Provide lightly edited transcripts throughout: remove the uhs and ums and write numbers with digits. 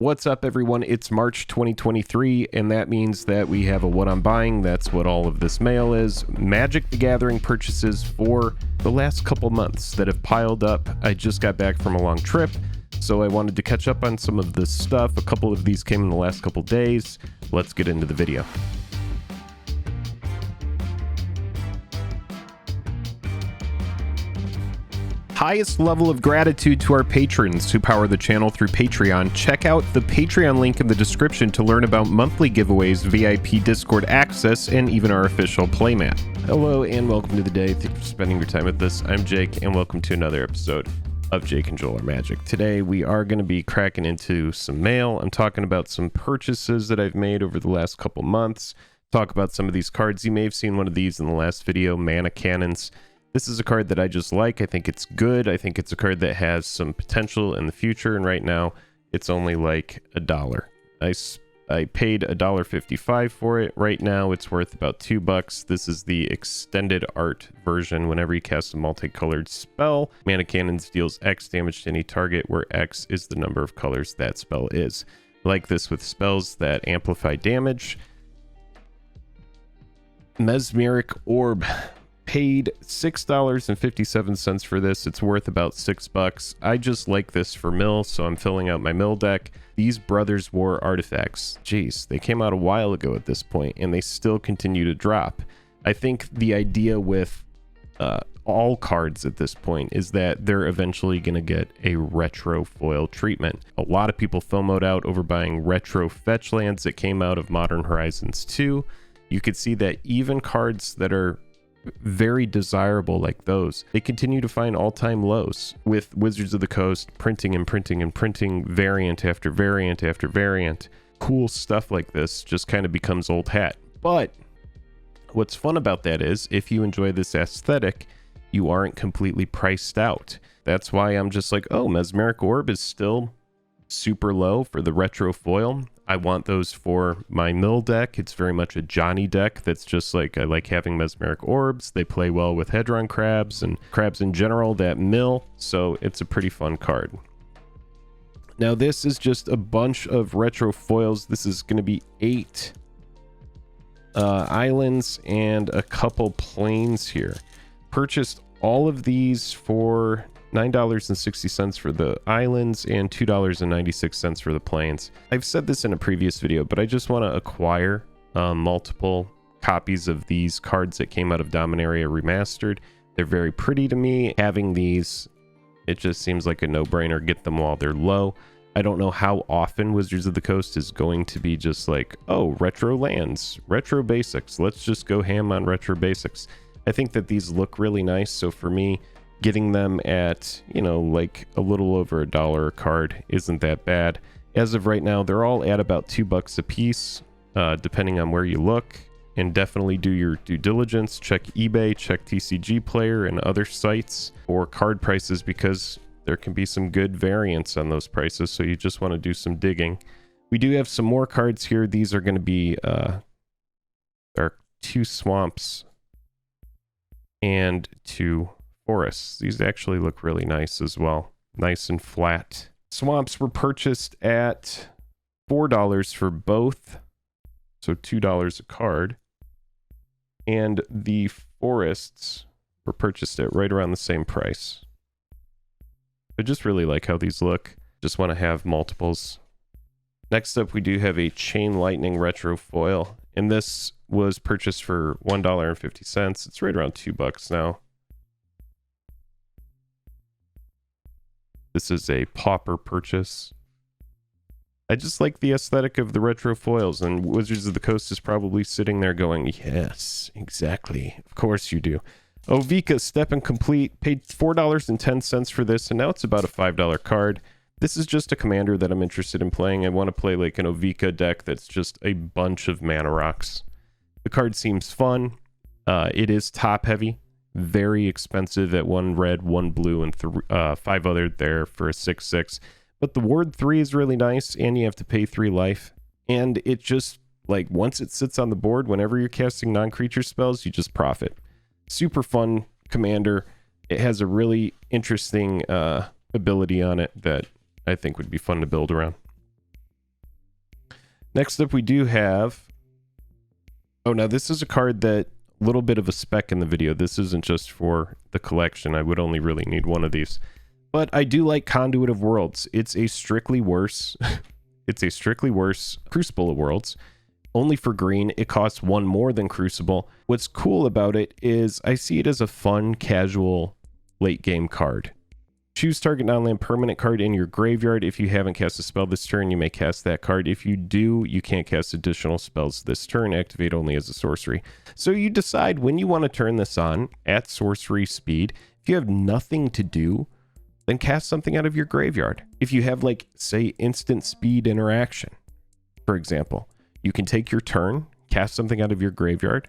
What's up, everyone? It's March 2023, and that means that we have a what I'm buying. That's what all of this mail is. Magic the Gathering purchases for the last couple months that have piled up. I just got back from a long trip, so I wanted to catch up on some of this stuff. A couple of these came in the last couple days. Let's get into the video. Highest level of gratitude to our patrons who power the channel through Patreon. Check out the Patreon link in the description to learn about monthly giveaways, VIP Discord access, and even our official playmat. Hello and welcome to the day. Thanks for spending your time with this. I'm Jake and welcome to another episode of Jake and Joel Are Magic. Today we are going to be cracking into some mail. I'm talking about some purchases that I've made over the last couple months. Talk about some of these cards. You may have seen one of these in the last video, Mana Cannons. This is a card that I just like. I think it's good. I think it's a card that has some potential in the future, and right now it's only like $1. I paid $1.55 for it. Right now it's worth about $2. This is the extended art version. Whenever you cast a multicolored spell, Mana Cannons deals X damage to any target, where X is the number of colors that spell is. I like this with spells that amplify damage. Mesmeric Orb. Paid $6.57 for this. It's worth about $6. I just like this for mill, so I'm filling out my mill deck. These Brothers War artifacts, jeez, they came out a while ago at this point, and they still continue to drop. I think the idea with all cards at this point is that they're eventually going to get a retro foil treatment. A lot of people FOMO'd out over buying retro fetch lands that came out of Modern Horizons 2. You could see that even cards that are very desirable like those, they continue to find all-time lows, with Wizards of the Coast printing and printing and printing variant after variant after variant. Cool stuff like this just kind of becomes old hat. But what's fun about that is if you enjoy this aesthetic, you aren't completely priced out. That's why I'm just like, oh, Mesmeric Orb is still super low for the retro foil. I want those for my mill deck. It's very much a Johnny deck that's just like, I like having Mesmeric Orbs. They play well with Hedron Crabs and crabs in general that mill, so it's a pretty fun card. Now this is just a bunch of retro foils. This is going to be 8 islands and a couple planes here. Purchased all of these for $9.60 for the islands and $2.96 for the planes. I've said this in a previous video, but I just want to acquire multiple copies of these cards that came out of Dominaria Remastered. They're very pretty to me. Having these, it just seems like a no-brainer. Get them while they're low. I don't know how often Wizards of the Coast is going to be just like, oh, retro lands, retro basics. Let's just go ham on retro basics. I think that these look really nice, so for me, getting them at, you know, like a little over $1 a card isn't that bad. As of right now, they're all at about $2 a piece, depending on where you look. And definitely do your due diligence. Check eBay, check TCG Player and other sites for card prices, because there can be some good variance on those prices, so you just want to do some digging. We do have some more cards here. These are going to be there are 2 swamps and 2 forests. These actually look really nice as well. Nice and flat. Swamps were purchased at $4 for both, so $2 a card. And the forests were purchased at right around the same price. I just really like how these look. Just want to have multiples. Next up, we do have a Chain Lightning retro foil, and this was purchased for $1.50. It's right around $2 now. This is a pauper purchase. I just like the aesthetic of the retro foils, and Wizards of the Coast is probably sitting there going, yes, exactly. Of course you do. Ovika Step and Complete, paid $4.10 for this, and now it's about a $5 card. This is just a commander that I'm interested in playing. I want to play like an Ovika deck that's just a bunch of mana rocks. The card seems fun. It is top heavy. Very expensive at 1 red, 1 blue, and 5 other there for a 6/6. But the ward 3 is really nice, and you have to pay 3 life. And it just, like, once it sits on the board, whenever you're casting non-creature spells, you just profit. Super fun commander. It has a really interesting ability on it that I think would be fun to build around. Next up, we do have... Oh, now this is a card that... A little bit of a spec in the video. This isn't just for the collection. I would only really need one of these. But I do like Conduit of Worlds. It's a strictly worse... it's a strictly worse Crucible of Worlds. Only for green. It costs one more than Crucible. What's cool about it is I see it as a fun, casual, late game card. Choose target non-land permanent card in your graveyard. If you haven't cast a spell this turn, you may cast that card. If you do, you can't cast additional spells this turn. Activate only as a sorcery. So you decide when you want to turn this on at sorcery speed. If you have nothing to do, then cast something out of your graveyard. If you have, like, say, instant speed interaction, for example, you can take your turn, cast something out of your graveyard,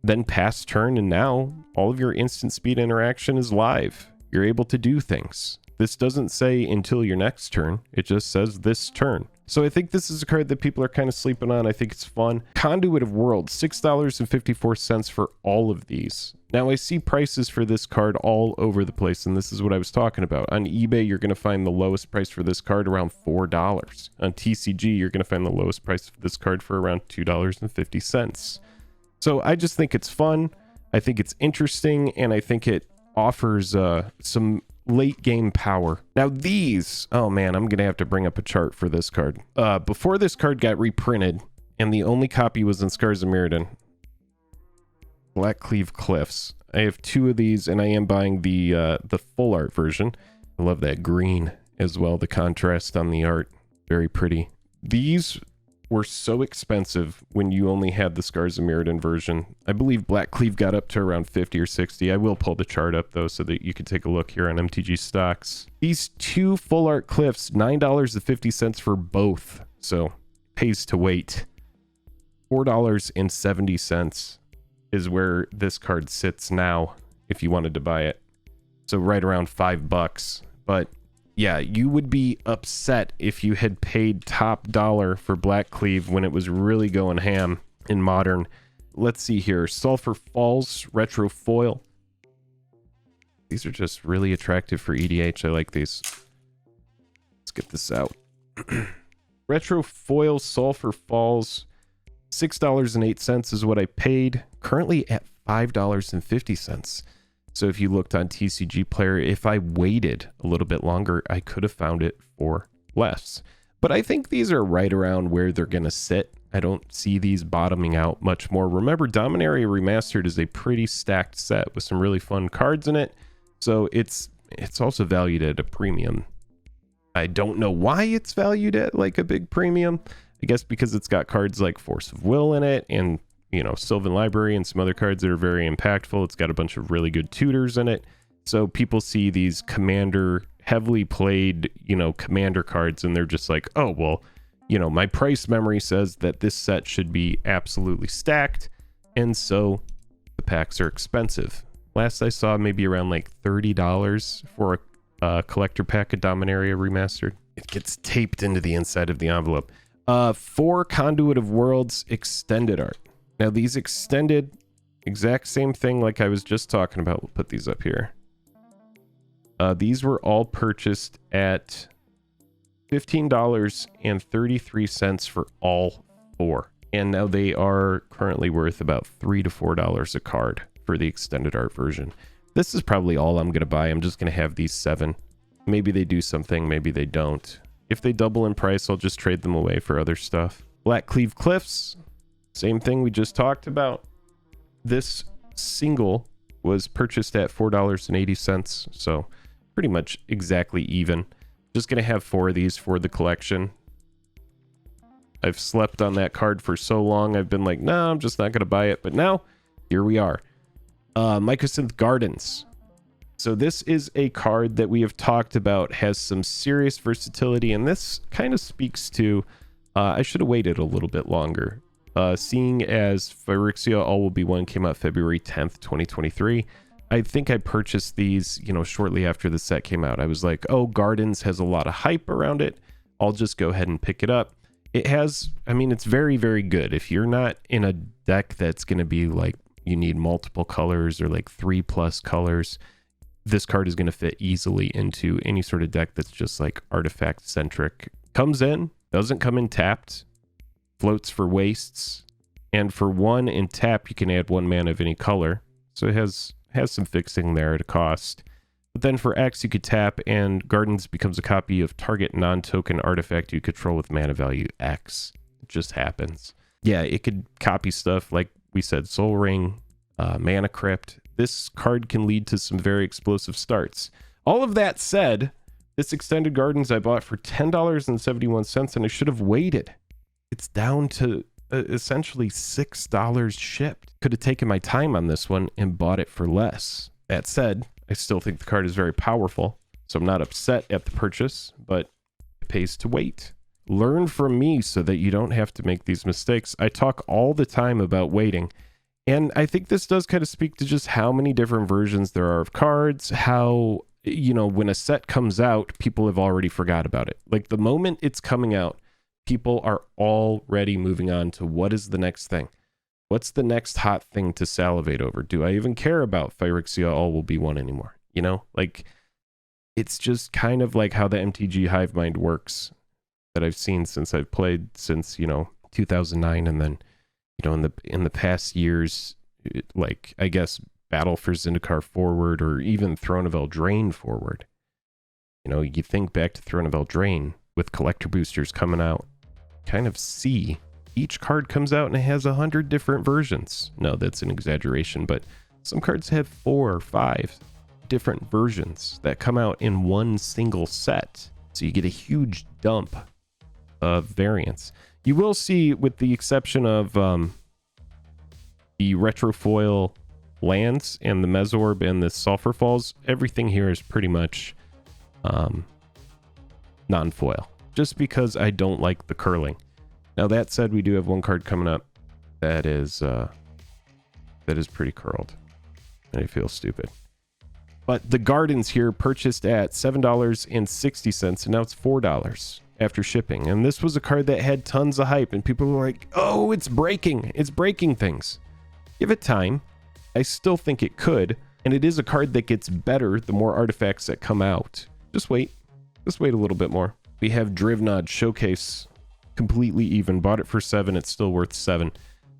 then pass turn, and now all of your instant speed interaction is live. You're able to do things. This doesn't say until your next turn. It just says this turn. So I think this is a card that people are kind of sleeping on. I think it's fun. Conduit of Worlds, $6.54 for all of these. Now I see prices for this card all over the place, and this is what I was talking about. On eBay, you're going to find the lowest price for this card around $4. On TCG, you're going to find the lowest price for this card for around $2.50. So I just think it's fun. I think it's interesting, and I think it offers some late game power. Now these, oh man, I'm gonna have to bring up a chart for this card. Before this card got reprinted and the only copy was in Scars of Mirrodin, Blackcleave Cliffs. I have two of these, and I am buying the full art version. I love that green as well, the contrast on the art, very pretty. These were so expensive when you only had the Scars of Mirrodin version. I believe Blackcleave got up to around 50 or 60. I will pull the chart up though so that you can take a look here on MTG stocks. These two full art cliffs, $9.50 for both. So pays to wait. $4.70 is where this card sits now if you wanted to buy it. So right around $5. But yeah, you would be upset if you had paid top dollar for Blackcleave when it was really going ham in Modern. Let's see here. Sulphur Falls Retro Foil. These are just really attractive for EDH. I like these. Let's get this out. Retro Foil Sulphur Falls. $6.08 is what I paid. Currently at $5.50. So if you looked on TCG Player, if I waited a little bit longer, I could have found it for less. But I think these are right around where they're going to sit. I don't see these bottoming out much more. Remember, Dominaria Remastered is a pretty stacked set with some really fun cards in it. So it's also valued at a premium. I don't know why it's valued at like a big premium. I guess because it's got cards like Force of Will in it and, you know, Sylvan Library and some other cards that are very impactful. It's got a bunch of really good tutors in it. So people see these commander, heavily played, you know, commander cards, and they're just like, oh, well, you know, my price memory says that this set should be absolutely stacked. And so the packs are expensive. Last I saw, maybe around like $30 for a collector pack of Dominaria Remastered. It gets taped into the inside of the envelope. 4 Conduit of Worlds extended art. Now these extended, exact same thing like I was just talking about. We'll put these up here. These were all purchased at $15.33 for all 4. And now they are currently worth about $3 to $4 a card for the extended art version. This is probably all I'm going to buy. I'm just going to have these 7. Maybe they do something, maybe they don't. If they double in price, I'll just trade them away for other stuff. Blackcleave Cliffs. Same thing we just talked about. This single was purchased at $4.80, so pretty much exactly even. Just gonna have 4 of these for the collection. I've slept on that card for so long. I've been like, no, I'm just not gonna buy it. But now, here we are. Mycosynth Gardens. So this is a card that we have talked about, has some serious versatility, and this kind of speaks to, I should have waited a little bit longer. Seeing as Phyrexia All Will Be One came out February 10th, 2023, I think I purchased these, you know, shortly after the set came out. I was like, oh, Gardens has a lot of hype around it. I'll just go ahead and pick it up. It has, I mean, it's very, very good. If you're not in a deck that's going to be like, you need multiple colors or like 3+ colors, this card is going to fit easily into any sort of deck that's just like artifact centric. Comes in, doesn't come in tapped. floats for wastes, and for 1 in tap you can add 1 mana of any color, so it has some fixing there at a cost. But then for X you could tap and Gardens becomes a copy of target non-token artifact you control with mana value X. It just happens. Yeah, it could copy stuff like we said, Soul Ring, Mana Crypt. This card can lead to some very explosive starts. All of that said, this Extended Gardens I bought for $10.71 and I should have waited. It's down to essentially $6 shipped. Could have taken my time on this one and bought it for less. That said, I still think the card is very powerful, so I'm not upset at the purchase, but it pays to wait. Learn from me so that you don't have to make these mistakes. I talk all the time about waiting, and I think this does kind of speak to just how many different versions there are of cards, how, you know, when a set comes out, people have already forgot about it. Like the moment it's coming out, people are already moving on to what is the next thing. What's the next hot thing to salivate over? Do I even care about Phyrexia All Will Be One anymore? You know, like it's just kind of like how the MTG Hive Mind works that I've seen since I've played since, you know, 2009. And then, you know, in the past years, like I guess Battle for Zendikar forward or even Throne of Eldraine forward. You know, you think back to Throne of Eldraine with collector boosters coming out, kind of see each card comes out and it has 100 different versions. No, that's an exaggeration, but some cards have 4 or 5 different versions that come out in one single set. So you get a huge dump of variants. You will see, with the exception of the Retrofoil lands and the Mesorb and the Sulphur Falls, everything here is pretty much non-foil, just because I don't like the curling. Now that said, we do have one card coming up that is pretty curled, and I feel stupid. But the Gardens here purchased at $7.60, and now it's $4 after shipping. And this was a card that had tons of hype, and people were like, "Oh, it's breaking things." Give it time. I still think it could, and it is a card that gets better the more artifacts that come out. Just wait a little bit more. We have Drivnod Showcase, completely even. Bought it for $7. It's still worth $7.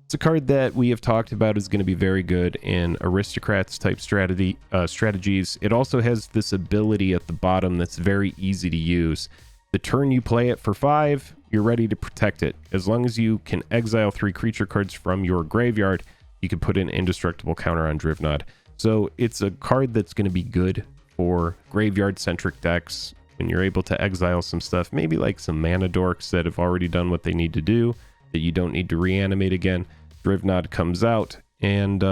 It's a card that we have talked about is going to be very good in Aristocrats type strategies. It also has this ability at the bottom that's very easy to use. The turn you play it for 5, you're ready to protect it. As long as you can exile 3 creature cards from your graveyard, you can put an indestructible counter on Drivnod. So it's a card that's going to be good for graveyard-centric decks when you're able to exile some stuff, maybe like some mana dorks that have already done what they need to do, that you don't need to reanimate again. Drivnod comes out, and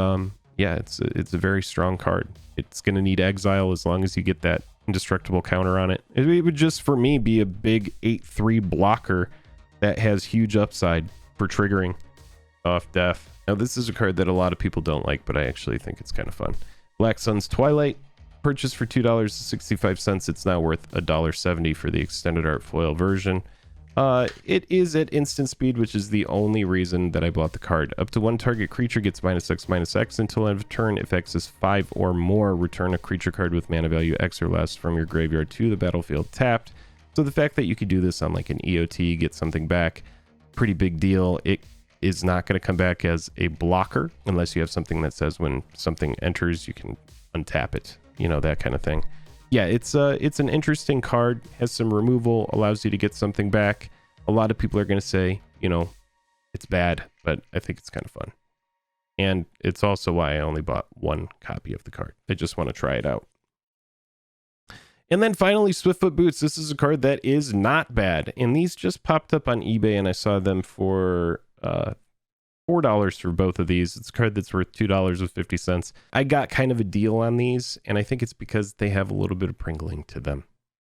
yeah, it's a very strong card. It's going to need exile as long as you get that indestructible counter on it. It would just, for me, be a big 8/3 blocker that has huge upside for triggering off death. Now, this is a card that a lot of people don't like, but I actually think it's kind of fun. Black Sun's Twilight, purchased for $2.65. It's now worth $1.70 for the extended art foil version. It is at instant speed, which is the only reason that I bought the card. Up to 1 target creature gets -X/-X until end of turn. If X is 5 or more, return a creature card with mana value X or less from your graveyard to the battlefield tapped. So the fact that you could do this on like an EOT, get something back, pretty big deal. It is not going to come back as a blocker unless you have something that says when something enters, you can untap it. You know, that kind of thing. Yeah, it's an interesting card, has some removal, allows you to get something back. A lot of people are going to say, you know, it's bad, but I think it's kind of fun. And it's also why I only bought 1 copy of the card. I just want to try it out. And then finally, Swiftfoot Boots. This is a card that is not bad. And these just popped up on eBay, and I saw them for $4 for both of these. It's a card that's worth $2.50. I got kind of a deal on these, and I think it's because they have a little bit of pringling to them.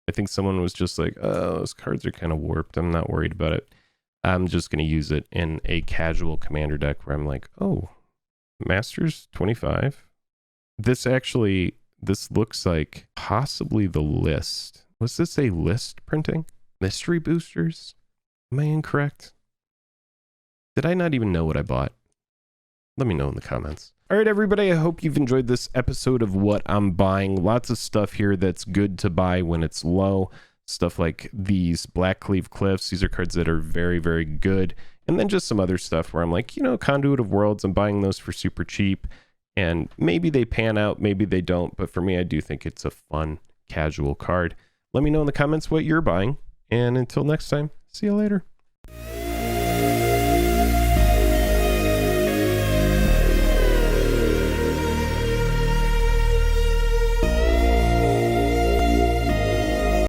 I think someone was just like, "Oh, those cards are kind of warped. I'm not worried about it. I'm just going to use it in a casual commander deck," where I'm like, "Oh, Masters 25." This looks like possibly the list. Was this a list printing? Mystery boosters? Am I incorrect? Did I not even know what I bought? Let me know in the comments. All right, everybody, I hope you've enjoyed this episode of what I'm buying. Lots of stuff here that's good to buy when it's low. stuff like these Blackcleave Cliffs. These are cards that are very, very good. And then just some other stuff where I'm like, you know, Conduit of Worlds, I'm buying those for super cheap. And maybe they pan out, maybe they don't. But for me, I do think it's a fun, casual card. Let me know in the comments what you're buying. And until next time, see you later.